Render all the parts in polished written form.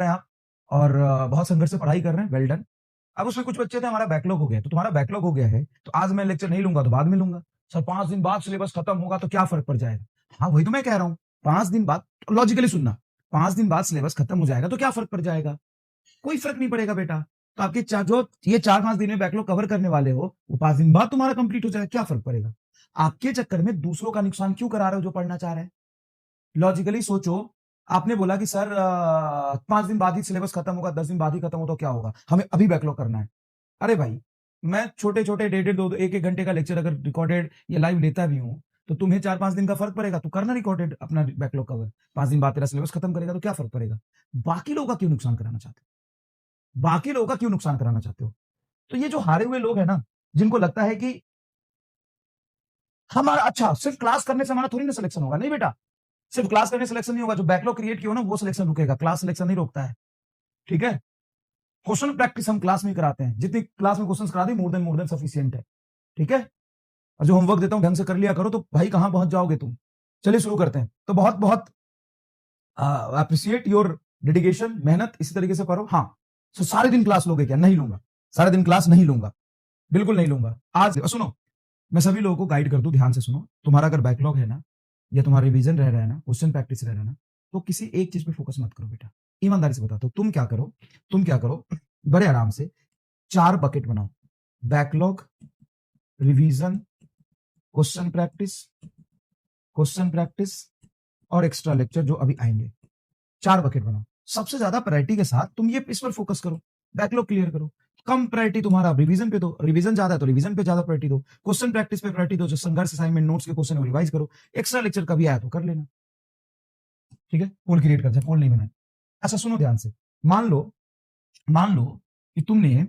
हैं आप और बहुत संघर्ष से पढ़ाई कर रहे हैं, वेल डन। अब उसमें कुछ बच्चे थे, हमारा बैकलॉग हो गया, तो तुम्हारा बैकलॉग हो गया है, तो आज मैं लेक्चर नहीं लूंगा तो बाद में लूंगा। सर 5 दिन बाद सिलेबस खत्म होगा तो क्या फर्क पड़ जाएगा? हाँ, वही तो मैं कह रहा हूँ, 5 दिन बाद, लॉजिकली सुनना, 5 दिन बाद सिलेबस खत्म हो जाएगा तो क्या फर्क पड़ जाएगा? कोई फर्क नहीं पड़ेगा बेटा। तो आपके जो ये 4-5 दिन में बैकलॉग कवर करने वाले हो, वो 5 दिन बाद तुम्हारा कंप्लीट हो जाएगा, क्या फर्क पड़ेगा? आपके चक्कर में दूसरों का नुकसान क्यों करा रहे हो जो पढ़ना चाह रहे हैं? लॉजिकली सोचो, आपने बोला कि सर 5 दिन बाद ही सिलेबस खत्म होगा, 10 दिन बाद ही खत्म हो तो क्या होगा? हमें अभी बैकलॉग करना है। अरे भाई, मैं छोटे-छोटे 1.5 2 1-1 घंटे का लेक्चर अगर रिकॉर्डेड या लाइव लेता भी हूं, तो तुम्हें 4-5 दिन का फर्क पड़ेगा, तू करना रिकॉर्डेड अपना बैकलॉग कवर। 5 दिन बाद तेरा सिलेबस खत्म करेगा तो क्या फर्क पड़ेगा? बाकी लोगों का क्यों नुकसान कराना चाहते हो? बाकी लोगों का क्यों नुकसान कराना चाहते हो? तो ये जो हारे हुए लोग हैं ना, जिनको लगता है कि हमारा अच्छा सिर्फ क्लास करने से हमारा थोड़ी ना सिलेक्शन होगा, नहीं बेटा, सिर्फ क्लास करने सिलेक्शन नहीं होगा, जो बैकलॉग क्रिएट किया हो ना वो सिलेक्शन रुकेगा, क्लास सिलेक्शन नहीं रोकता है। ठीक है? क्वेश्चन प्रैक्टिस हम क्लास में कराते हैं, जितनी क्लास में क्वेश्चन करा दी मोर देन सफिशिएंट है। ठीक है? और जो होमवर्क देता हूं ढंग से कर लिया करो, तो भाई कहां पहुंच जाओगे तुम। चलिए शुरू करते हैं। तो बहुत बहुत अप्रिशिएट योर डेडिकेशन, मेहनत इसी तरीके से पढ़ो। हाँ, तो सारे दिन क्लास लोगे क्या? नहीं लूंगा, सारे दिन क्लास नहीं लूंगा, बिल्कुल नहीं लूंगा। आज सुनो, मैं सभी लोगों को गाइड कर दूं, ध्यान से सुनो। तुम्हारा अगर बैकलॉग है ना, या तुम्हारा रिवीजन रह रहा है ना, क्वेश्चन प्रैक्टिस रह रहा है ना, तो किसी एक चीज पे फोकस मत करो बेटा। ईमानदारी से बताता हूं, तुम क्या करो, बड़े आराम से 4 बकेट बनाओ, बैकलॉग, रिवीजन, क्वेश्चन प्रैक्टिस और एक्स्ट्रा लेक्चर जो अभी आएंगे। 4 बकेट बनाओ। सबसे ज्यादा प्रायोरिटी के साथ तुम ये इस पर फोकस करो, बैकलॉग क्लियर करो। कम प्रायोरिटी तुम्हारा रिवीजन पे दो, रिवीजन ज्यादा है तो रिवीजन पे ज्यादा प्रायोरिटी दो, क्वेश्चन प्रैक्टिस पे प्रायोरिटी दो, जो संघर्ष असाइनमेंट नोट्स के क्वेश्चन रिवाइज करो, एक्स्ट्रा लेक्चर कभी आया तो कर लेना। ठीक है? पोल क्रिएट कर, पोल नहीं बनाए। अच्छा सुनो ध्यान से, मान लो कि तुमने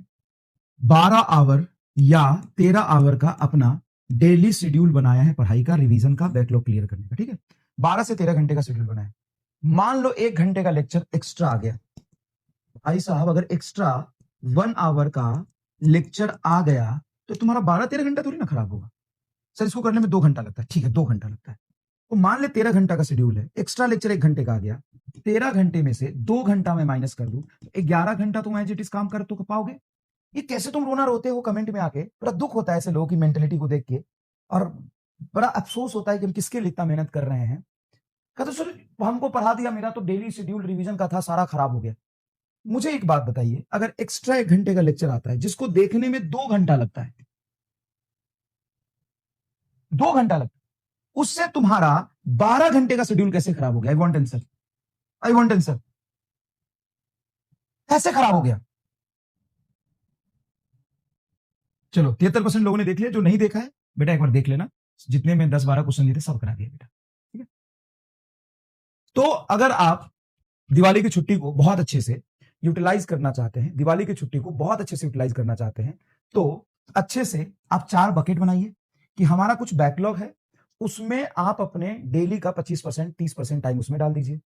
12 आवर या 13 आवर का अपना डेली शेड्यूल बनाया है पढ़ाई का, रिवीजन का, बैकलॉग क्लियर करने का। ठीक है? 12 से 13 घंटे का शेड्यूल बनाया। मान लो 1 घंटे का लेक्चर एक्स्ट्रा आ गया। भाई साहब, अगर एक्स्ट्रा 1 आवर का लेक्चर आ गया तो तुम्हारा 12-13 घंटा थोड़ी ना खराब होगा। सर इसको करने में 2 घंटा लगता है, ठीक है 2 घंटा लगता है, तो मान ले 13 घंटा का शेड्यूल है, एक्स्ट्रा लेक्चर 1 घंटे का आ गया, 13 घंटे में से 2 घंटा में माइनस कर दूं, 11 घंटा तुम एज इट इज काम कर तो पाओगे। ये कैसे तुम रोना रोते हो कमेंट में आके, बड़ा दुख होता है ऐसे लोगों की मेंटेलिटी को देख के, और बड़ा अफसोस होता है कि हम किसके लिए इतना मेहनत कर रहे हैं। कहते सर हमको पढ़ा दिया, मेरा तो डेली शेड्यूल रिवीजन का था, सारा खराब हो गया। मुझे एक बात बताइए, अगर एक्स्ट्रा 1 घंटे का लेक्चर आता है जिसको देखने में 2 घंटा लगता है, 2 घंटा लगता है, उससे तुम्हारा 12 घंटे का शेड्यूल कैसे खराब हो गया? आई वॉन्ट आंसर, कैसे खराब हो गया? चलो 73% लोगों ने देख लिया, जो नहीं देखा है बेटा एक बार देख लेना, जितने में 10-12 क्वेश्चन दिए थे सब करा दिया बेटा। ठीक है? तो अगर आप दिवाली की छुट्टी को बहुत अच्छे से यूटिलाइज करना चाहते हैं, दिवाली की छुट्टी को बहुत अच्छे से यूटिलाइज करना चाहते हैं, तो अच्छे से आप 4 बकेट बनाइए कि हमारा कुछ बैकलॉग है, उसमें आप अपने डेली का 25%, 30% टाइम उसमें डाल दीजिए,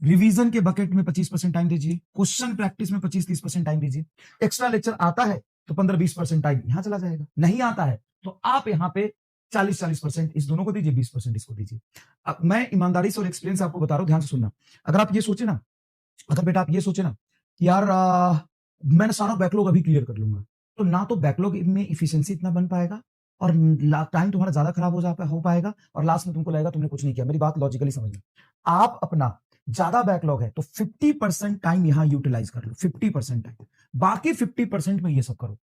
रिवीजन के बकेट में 25% टाइम दीजिए, क्वेश्चन प्रैक्टिस में 25-30% टाइम दीजिए, एक्स्ट्रा लेक्चर आता है तो 15-20% टाइम यहां चला जाएगा, नहीं आता है तो आप यहां पे 40-40% इस दोनों को दीजिए, 20% इसको दीजिए। अब मैं ईमानदारी से और एक्सपीरियंस आपको बता रहा हूं, ध्यान से सुनना। अगर आप ये सोचे ना, अगर बेटा आप ये सोचे ना कि यार मैंने सारा बैकलॉग अभी क्लियर कर लूंगा, तो ना तो बैकलॉग में इफिशियंसी इतना बन पाएगा, और टाइम तुम्हारा ज्यादा खराब हो पाएगा, और लास्ट में तुमको लगेगा तुमने कुछ नहीं किया। मेरी बात लॉजिकली समझना, आप अपना ज्यादा बैकलॉग है तो 50% टाइम यहां यूटिलाइज कर लो, 50% टाइम, बाकी 50% में ये सब करो।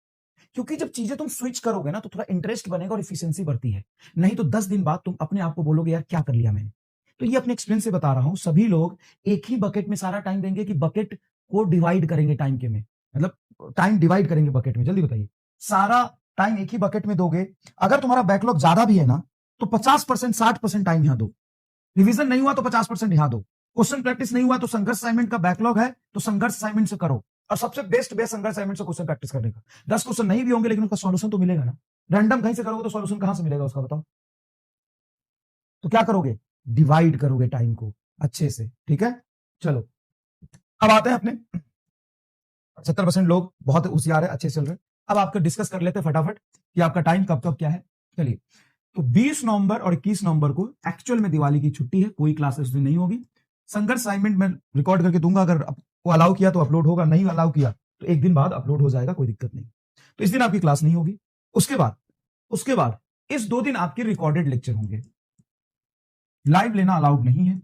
क्योंकि जब चीजें तुम स्विच करोगे ना तो थोड़ा इंटरेस्ट बनेगा और इफिशियंसी बढ़ती है, नहीं तो 10 दिन बाद तुम अपने आप को बोलोगे यार क्या कर लिया मैंने। तो ये अपने एक्सपीरियंस से बता रहा हूं, सभी लोग एक ही बकेट में सारा टाइम देंगे कि बकेट को डिवाइड करेंगे टाइम के में, मतलब टाइम डिवाइड करेंगे बकेट में। जल्दी बताइए, सारा टाइम एक ही बकेट में दोगे। अगर तुम्हारा बैकलॉग ज्यादा भी है ना तो 50%, 60% टाइम यहां दो, रिवीजन नहीं हुआ तो 50% यहां दो, क्वेश्चन प्रैक्टिस नहीं हुआ तो संघर्ष असाइनमेंट का बैकलॉग है तो संघर्ष असाइनमेंट से करो, और सबसे बेस्ट संघर्ष असाइनमेंट से क्वेश्चन प्रैक्टिस करने का। 10 क्वेश्चन नहीं भी होंगे लेकिन उसका सॉल्यूशन तो मिलेगा ना, रैंडम कहीं से करोगे तो सॉल्यूशन कहां से मिलेगा उसका बताओ। तो क्या करोगे, डिवाइड करोगे टाइम को अच्छे से। ठीक है? चलो अब आते हैं अपने 70% लोग बहुत होशियार है, अच्छे से चल रहे। अब आपको डिस्कस कर लेते हैं फटाफट कि आपका टाइम कब कब क्या है। चलिए, तो 20 नवंबर और 21 नवंबर को एक्चुअल में दिवाली की छुट्टी है, कोई क्लासेस भी नहीं होगी। संघर्ष असाइनमेंट मैं रिकॉर्ड करके दूंगा, अगर वो अलाउ किया तो अपलोड होगा, नहीं अलाउ किया तो एक दिन बाद अपलोड हो जाएगा, कोई दिक्कत नहीं। तो इस दिन आपकी क्लास नहीं होगी। उसके बाद इस 2 दिन आपके रिकॉर्डेड लेक्चर होंगे। लाइव लेना अलाउड नहीं है,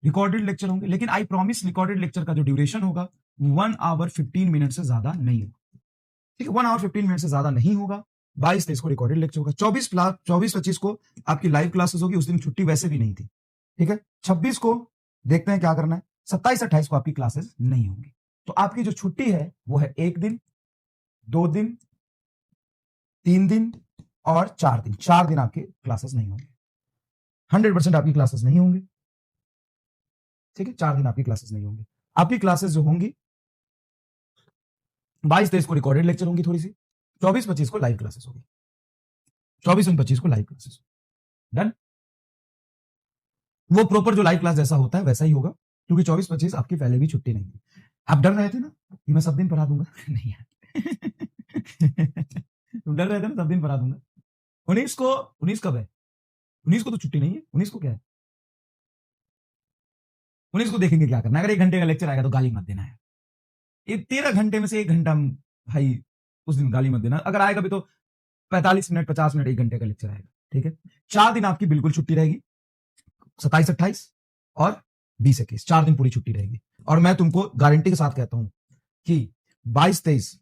रिकॉर्डेड लेक्चर होंगे, लेकिन आई प्रॉमिस रिकॉर्डेड लेक्चर का जो ड्यूरेशन होगा 1 आवर 15 मिनट से ज्यादा नहीं होगा। ठीक है, 1 आवर 15 मिनट से ज्यादा नहीं होगा। 22-23 को रिकॉर्डेड लेक्चर होगा। 24-25 को आपकी लाइव क्लासेस होगी। उस दिन छुट्टी वैसे भी नहीं थी। ठीक है, 26 को देखते हैं क्या करना है। 27-28 को आपकी क्लासेस नहीं होंगी। तो आपकी जो छुट्टी है वो है 1 दिन, 2 दिन, 3 दिन और 4 दिन। 4 दिन आपके क्लासेस नहीं होंगे। 100% आपकी क्लासेस नहीं होंगी। ठीक है, 4 दिन आपकी क्लासेस नहीं होंगी। आपकी क्लासेस जो होंगी 22-23 को रिकॉर्डेड लेक्चर होंगी थोड़ी सी, 24-25 को लाइव क्लासेस होगी। 24 और 25 को लाइव क्लासेस। डन। वो प्रॉपर जो लाइव क्लास जैसा होता है वैसा ही होगा, क्योंकि 24-25 आपकी पहले भी छुट्टी नहीं थी। आप डर रहे थे ना कि मैं सब दिन पढ़ा दूंगा? नहीं यार तुम डर रहे थे ना सब दिन पढ़ा दूंगा। 19 कब है? 19 को तो छुट्टी नहीं है। 19 को क्या है? 19 को देखेंगे क्या करना है। अगर 1 घंटे का लेक्चर आएगा तो गाली मत देना है। ये 13 घंटे में से 1 घंटा भाई उस दिन गाली मत देना। अगर आएगा भी तो 45 मिनट 50 मिनट 1 घंटे का लेक्चर आएगा। ठीक है, 4 दिन आपकी बिल्कुल छुट्टी रहेगी, 27-28 और 20-21, 4 दिन पूरी छुट्टी रहेगी। और मैं तुमको गारंटी के साथ कहता हूं कि 22-23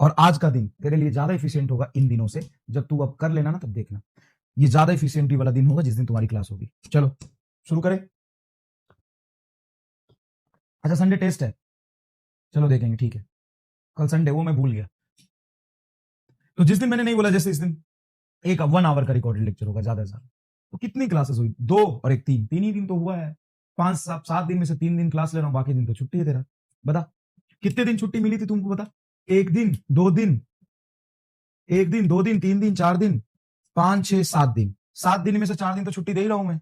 और आज का दिन तेरे लिए ज्यादा एफिशिएंट होगा इन दिनों से। जब तू अब कर लेना ना तब देखना, ये ज्यादा एफिशिएंटी वाला दिन होगा जिस दिन तुम्हारी क्लास होगी। चलो शुरू करें। अच्छा, संडे टेस्ट है, चलो देखेंगे। ठीक है, कल संडे, वो मैं भूल गया। तो जिस दिन मैंने नहीं बोला, जैसे इस दिन 1 आवर का रिकॉर्डेड लेक्चर होगा ज्यादा से ज्यादा। तो कितनी क्लासेस हुई? 2 और 1 3, 3 ही दिन तो हुआ है। 5-7 दिन में से 3 दिन क्लास ले रहा हूं, बाकी दिन तो छुट्टी है तेरा। बता कितने दिन छुट्टी मिली थी तुमको? बता। 1 दिन, 2 दिन, 1 दिन, 2 दिन, 3 दिन, 4 दिन, 5 6 7 दिन। 7 दिन में से 4 दिन तो छुट्टी दे ही रहा हूं मैं।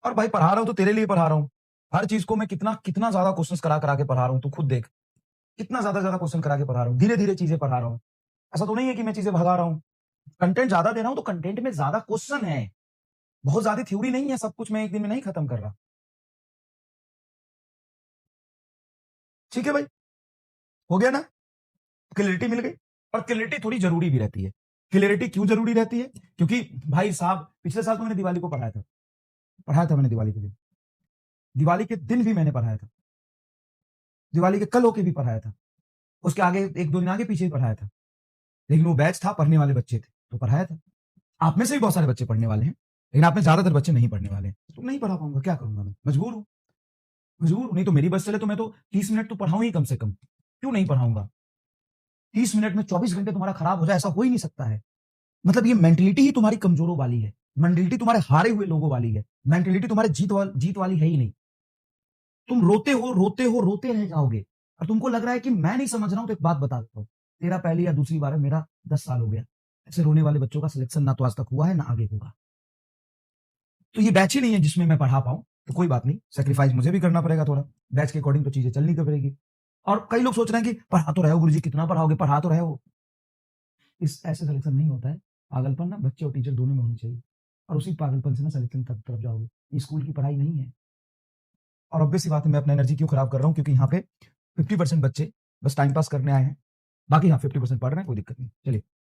और भाई पढ़ा रहा हूं तो तेरे लिए पढ़ा रहा हूं। हर चीज को मैं कितना कितना ज्यादा क्वेश्चन करा करा के पढ़ा रहा हूं, तू खुद देख। कितना ज्यादा क्वेश्चन करा के पढ़ा रहा हूं, धीरे धीरे चीजें पढ़ा रहा हूं। ऐसा तो नहीं है कि मैं चीजें भगा रहा हूं। कंटेंट ज्यादा दे रहा हूं तो कंटेंट में ज्यादा क्वेश्चन है, बहुत ज्यादा थ्योरी नहीं है। सब कुछ मैं एक दिन में नहीं खत्म कर रहा। ठीक है भाई, हो गया ना? क्लैरिटी मिल गई। और क्लैरिटी थोड़ी जरूरी भी रहती है। क्लैरिटी क्यों जरूरी रहती है? क्योंकि भाई साहब पिछले साल तो मैंने दिवाली को पढ़ाया था मैंने दिवाली के दिन। दिवाली के दिन भी मैंने पढ़ाया था, दिवाली के कल होके भी पढ़ाया था, उसके आगे 1-2 दिन आगे पीछे भी पढ़ाया था। लेकिन वो बैच था, पढ़ने वाले बच्चे थे तो पढ़ाया था। आप में से भी बहुत सारे बच्चे पढ़ने वाले हैं, लेकिन आप में ज्यादातर बच्चे नहीं पढ़ने वाले हैं। तो नहीं पढ़ा पाऊंगा, क्या करूंगा मैं? मजबूर हूं। नहीं तो मेरी बस चले तो मैं तो 30 मिनट तो पढ़ाऊं ही कम से कम। क्यों नहीं पढ़ाऊंगा? 30 मिनट में 24 घंटे तुम्हारा खराब हो जाए, ऐसा हो ही नहीं सकता है। मतलब ये मेंटलिटी ही तुम्हारी कमजोरों वाली है, मेंटलिटी तुम्हारे हारे हुए लोगों वाली है, मेंटलिटी तुम्हारे जीत वाली है ही नहीं। तुम रोते रह जाओगे। और तुमको लग रहा है कि मैं नहीं समझ रहा हूं, तो एक बात बता देता हूं, तेरा पहली या दूसरी बार है, मेरा 10 साल हो गया। ऐसे रोने वाले बच्चों का सिलेक्शन ना तो आज तक हुआ है ना आगे होगा। तो ये बैच ही नहीं है जिसमें मैं पढ़ा पाऊं। तो कोई बात नहीं, सेक्रीफाइस मुझे भी करना पड़ेगा थोड़ा। बैच के अकॉर्डिंग तो चीजें चलनी पड़ेगी। और कई लोग सोच रहे हैं कि पढ़ा तो रहे हो गुरुजी, कितना पढ़ाओगे, पढ़ा तो रहे हो। इस ऐसे सिलेक्शन नहीं होता है। पागलपन ना बच्चे और टीचर दोनों में होनी चाहिए, और उसी पागलपन से ना सिलेक्शन तरफ जाओगे। ये स्कूल की पढ़ाई नहीं है। और ऑब्वियस सी बात है, मैं अपना एनर्जी क्यों खराब कर रहा हूँ? क्योंकि यहाँ पे 50% बच्चे बस टाइम पास करने आए हैं, बाकी हाँ 50% पढ़ रहे हैं, कोई दिक्कत नहीं। चलिए